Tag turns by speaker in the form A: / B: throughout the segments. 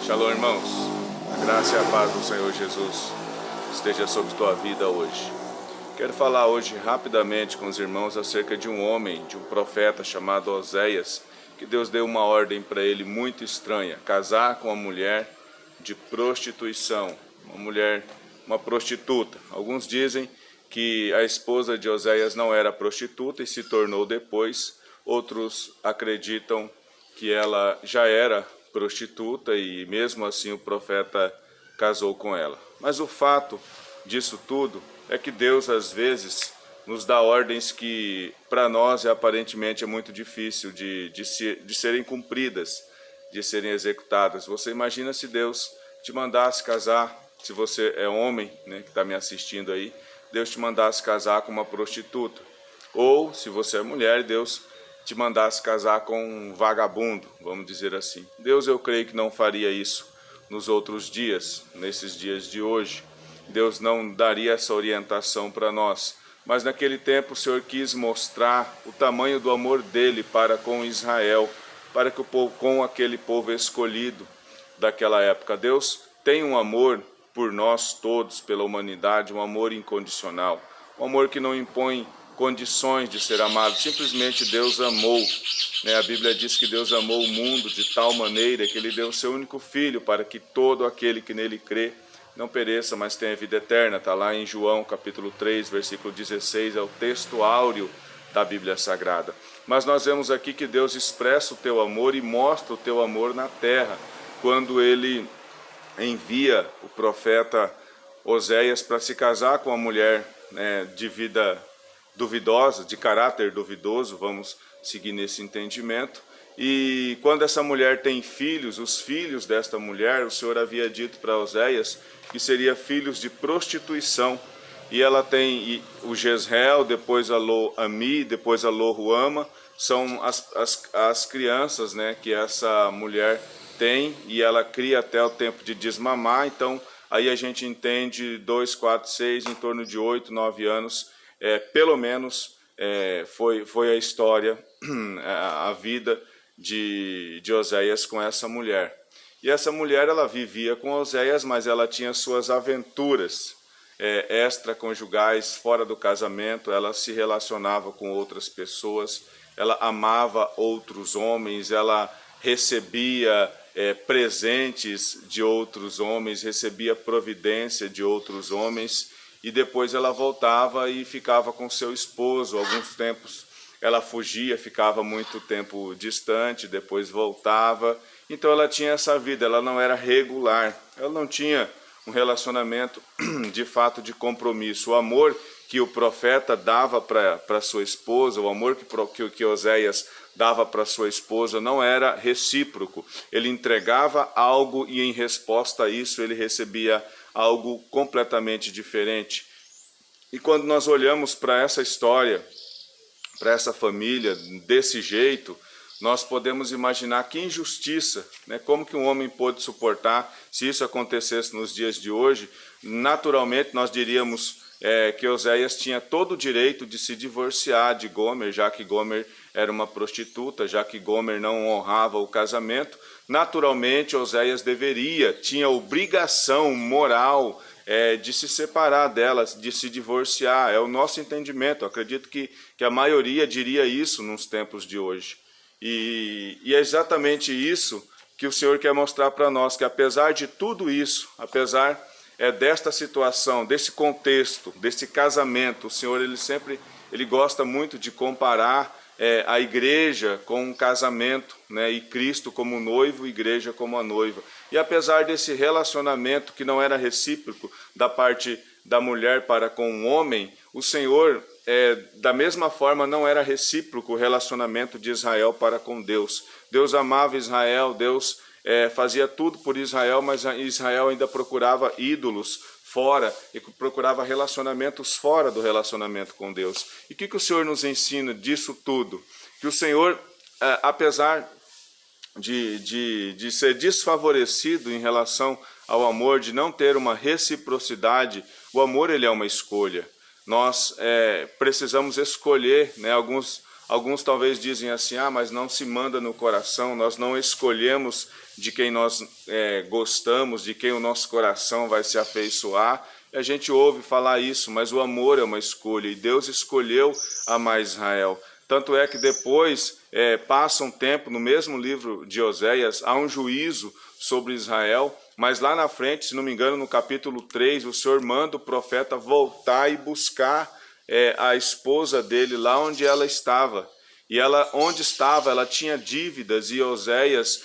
A: Shalom, irmãos. A graça e a paz do Senhor Jesus esteja sobre tua vida hoje. Quero falar hoje rapidamente com os irmãos acerca de um homem, de um profeta chamado Oséias, que Deus deu uma ordem para ele muito estranha: casar com uma mulher de prostituição, uma prostituta. Alguns dizem que a esposa de Oséias não era prostituta e se tornou depois. Outros acreditam que ela já era prostituta e mesmo assim o profeta casou com ela. Mas o fato disso tudo é que Deus às vezes nos dá ordens que para nós aparentemente é muito difícil de serem cumpridas, de serem executadas. Você imagina se Deus te mandasse casar, se você é homem, né, que está me assistindo aí, Deus te mandasse casar com uma prostituta. Ou se você é mulher, Deus te mandasse casar com um vagabundo, vamos dizer assim. Deus, eu creio que não faria isso nos outros dias, nesses dias de hoje. Deus não daria essa orientação para nós. Mas naquele tempo o Senhor quis mostrar o tamanho do amor dele para com Israel, para que o povo, com aquele povo escolhido daquela época. Deus tem um amor por nós todos, pela humanidade, um amor incondicional, um amor que não impõe condições de ser amado, simplesmente Deus amou, né? A Bíblia diz que Deus amou o mundo de tal maneira que Ele deu o seu único Filho para que todo aquele que nele crê não pereça, mas tenha vida eterna. Está lá em João capítulo 3, versículo 16, é o texto áureo da Bíblia Sagrada. Mas nós vemos aqui que Deus expressa o teu amor e mostra o teu amor na terra, quando Ele envia o profeta Oséias para se casar com uma mulher, né, de vida duvidosa, de caráter duvidoso, vamos seguir nesse entendimento. E quando essa mulher tem filhos, os filhos desta mulher, o Senhor havia dito para Oséias que seriam filhos de prostituição. E ela tem o Jezreel, depois a Lo-Ami, depois a Lo-Ruama, são as crianças, né, que essa mulher tem, e ela cria até o tempo de desmamar. Então aí a gente entende 2, 4, 6, em torno de 8, 9 anos, pelo menos foi a história, a vida de Oséias com essa mulher. E essa mulher, ela vivia com Oséias, mas ela tinha suas aventuras extraconjugais, fora do casamento. Ela se relacionava com outras pessoas, ela amava outros homens, ela recebia presentes de outros homens, recebia providência de outros homens, e depois ela voltava e ficava com seu esposo. Alguns tempos ela fugia, ficava muito tempo distante, depois voltava. Então ela tinha essa vida, ela não era regular, ela não tinha um relacionamento de fato de compromisso. O amor que o profeta dava para sua esposa, o amor que Oséias dava para sua esposa não era recíproco. Ele entregava algo e em resposta a isso ele recebia algo completamente diferente. E quando nós olhamos para essa história, para essa família, desse jeito, nós podemos imaginar que injustiça, né? Como que um homem pôde suportar se isso acontecesse nos dias de hoje? Naturalmente nós diríamos que Oséias tinha todo o direito de se divorciar de Gomer, já que Gomer era uma prostituta, já que Gomer não honrava o casamento. Naturalmente Oséias tinha obrigação moral de se separar dela, de se divorciar. É o nosso entendimento. Eu acredito que a maioria diria isso nos tempos de hoje. E é exatamente isso que o Senhor quer mostrar para nós, que apesar de tudo isso, apesar desta situação, desse contexto, desse casamento, o Senhor ele gosta muito de comparar a igreja com um casamento, né? E Cristo como noivo, igreja como a noiva. E apesar desse relacionamento que não era recíproco da parte da mulher para com o homem, o Senhor, da mesma forma, não era recíproco o relacionamento de Israel para com Deus. Deus amava Israel, Deus fazia tudo por Israel, mas Israel ainda procurava ídolos fora e procurava relacionamentos fora do relacionamento com Deus. E o que o Senhor nos ensina disso tudo? Que o Senhor, apesar de ser desfavorecido em relação ao amor, de não ter uma reciprocidade, o amor ele é uma escolha. Nós precisamos escolher, né? Alguns talvez dizem assim, mas não se manda no coração, nós não escolhemos de quem nós gostamos, de quem o nosso coração vai se afeiçoar. E a gente ouve falar isso, mas o amor é uma escolha, e Deus escolheu amar Israel. Tanto é que depois passa um tempo, no mesmo livro de Oséias, há um juízo sobre Israel, mas lá na frente, se não me engano, no capítulo 3, o Senhor manda o profeta voltar e buscar a esposa dele lá onde ela estava. E ela, onde estava, ela tinha dívidas, e Oséias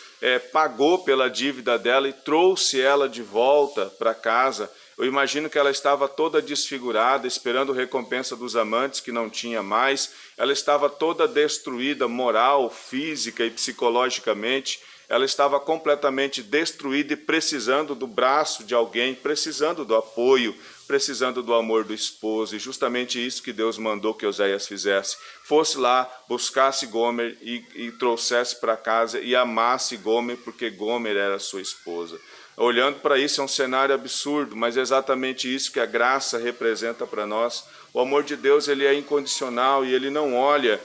A: pagou pela dívida dela e trouxe ela de volta para casa. Eu imagino que ela estava toda desfigurada, esperando recompensa dos amantes, que não tinha mais. Ela estava toda destruída, moral, física e psicologicamente. Ela estava completamente destruída e precisando do braço de alguém, precisando do apoio, precisando do amor do esposo. E justamente isso que Deus mandou que Oséias fizesse. Fosse lá, buscasse Gomer e trouxesse para casa e amasse Gomer, porque Gomer era sua esposa. Olhando para isso é um cenário absurdo, mas é exatamente isso que a graça representa para nós. O amor de Deus, ele é incondicional e ele não olha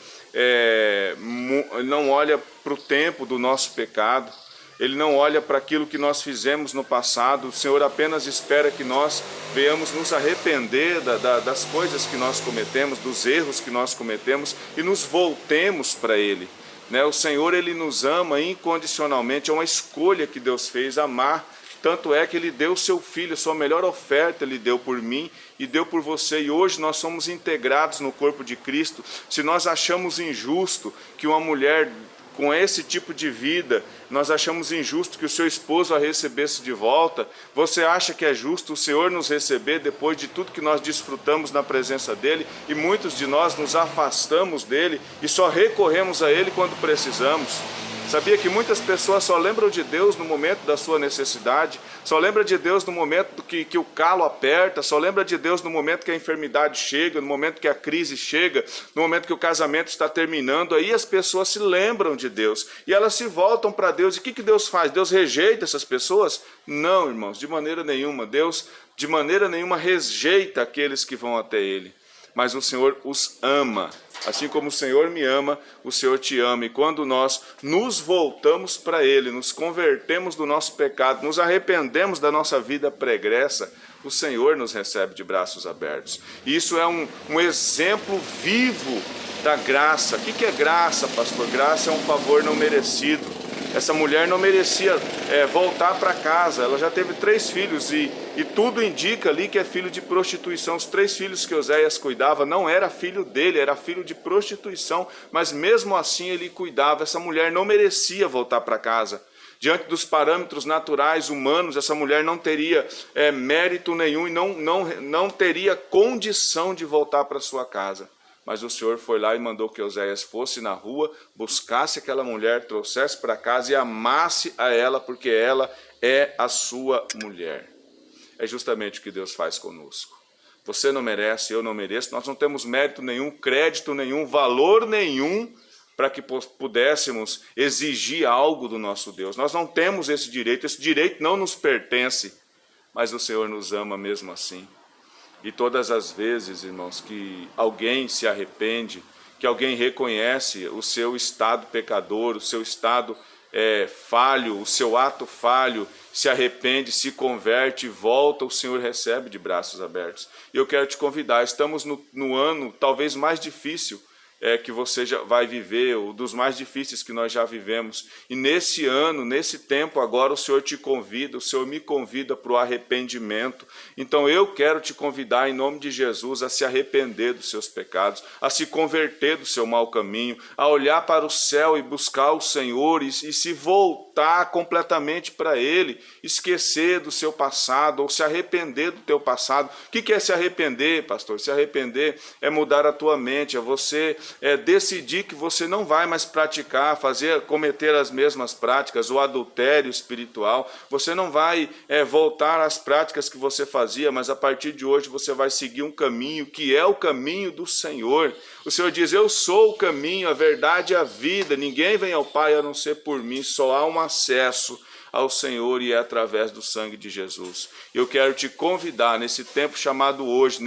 A: para o tempo do nosso pecado. Ele não olha para aquilo que nós fizemos no passado. O Senhor apenas espera que nós venhamos nos arrepender das coisas que nós cometemos, dos erros que nós cometemos e nos voltemos para Ele. O Senhor, Ele nos ama incondicionalmente, é uma escolha que Deus fez, amar. Tanto é que Ele deu o seu Filho, a sua melhor oferta Ele deu por mim e deu por você. E hoje nós somos integrados no corpo de Cristo. Se nós achamos injusto que uma mulher com esse tipo de vida, nós achamos injusto que o seu esposo a recebesse de volta, você acha que é justo o Senhor nos receber depois de tudo que nós desfrutamos na presença dEle? E muitos de nós nos afastamos dEle e só recorremos a Ele quando precisamos. Sabia que muitas pessoas só lembram de Deus no momento da sua necessidade, só lembra de Deus no momento que o calo aperta, só lembra de Deus no momento que a enfermidade chega, no momento que a crise chega, no momento que o casamento está terminando. Aí as pessoas se lembram de Deus e elas se voltam para Deus. E o que Deus faz? Deus rejeita essas pessoas? Não, irmãos, de maneira nenhuma. Deus de maneira nenhuma rejeita aqueles que vão até Ele, mas o Senhor os ama. Assim como o Senhor me ama, o Senhor te ama. E quando nós nos voltamos para Ele, nos convertemos do nosso pecado, nos arrependemos da nossa vida pregressa, o Senhor nos recebe de braços abertos. E isso é um exemplo vivo da graça. O que é graça, pastor? Graça é um favor não merecido. Essa mulher não merecia voltar para casa. Ela já teve 3 filhos e tudo indica ali que é filho de prostituição. Os 3 filhos que Oséias cuidava não era filho dele, era filho de prostituição. Mas mesmo assim ele cuidava. Essa mulher não merecia voltar para casa. Diante dos parâmetros naturais humanos, essa mulher não teria mérito nenhum e não teria condição de voltar para sua casa. Mas o Senhor foi lá e mandou que Oséias fosse na rua, buscasse aquela mulher, trouxesse para casa e amasse a ela, porque ela é a sua mulher. É justamente o que Deus faz conosco. Você não merece, eu não mereço, nós não temos mérito nenhum, crédito nenhum, valor nenhum para que pudéssemos exigir algo do nosso Deus. Nós não temos esse direito não nos pertence, mas o Senhor nos ama mesmo assim. E todas as vezes, irmãos, que alguém se arrepende, que alguém reconhece o seu estado pecador, o seu estado falho, o seu ato falho, se arrepende, se converte, volta, o Senhor recebe de braços abertos. E eu quero te convidar, estamos no ano talvez mais difícil que você já vai viver, ou dos mais difíceis que nós já vivemos. E nesse ano, nesse tempo agora, o Senhor te convida, o Senhor me convida para o arrependimento. Então eu quero te convidar em nome de Jesus a se arrepender dos seus pecados, a se converter do seu mau caminho, a olhar para o céu e buscar o Senhor e se voltar completamente para Ele, esquecer do seu passado ou se arrepender do teu passado. O que é se arrepender, pastor? Se arrepender é mudar a tua mente, é você decidir que você não vai mais praticar, cometer as mesmas práticas, o adultério espiritual. Você não vai voltar às práticas que você fazia, mas a partir de hoje você vai seguir um caminho que é o caminho do Senhor. O Senhor diz: eu sou o caminho, a verdade e a vida. Ninguém vem ao Pai a não ser por mim. Só há um acesso ao Senhor e é através do sangue de Jesus. Eu quero te convidar nesse tempo chamado hoje,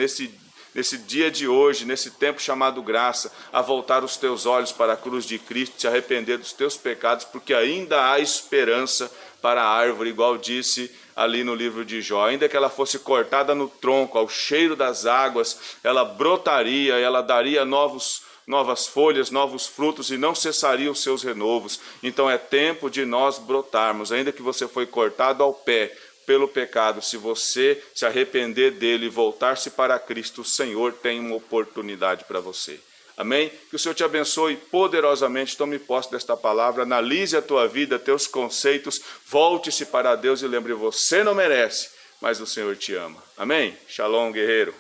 A: nesse dia de hoje, nesse tempo chamado graça, a voltar os teus olhos para a cruz de Cristo, te arrepender dos teus pecados, porque ainda há esperança para a árvore, igual disse ali no livro de Jó. Ainda que ela fosse cortada no tronco, ao cheiro das águas, ela brotaria, ela daria novas folhas, novos frutos, e não cessariam os seus renovos. Então é tempo de nós brotarmos, ainda que você foi cortado ao pé pelo pecado. Se você se arrepender dele e voltar-se para Cristo, o Senhor tem uma oportunidade para você. Amém? Que o Senhor te abençoe poderosamente. Tome posse desta palavra, analise a tua vida, teus conceitos, volte-se para Deus e lembre, você não merece, mas o Senhor te ama. Amém? Shalom, guerreiro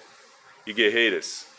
A: e guerreiras.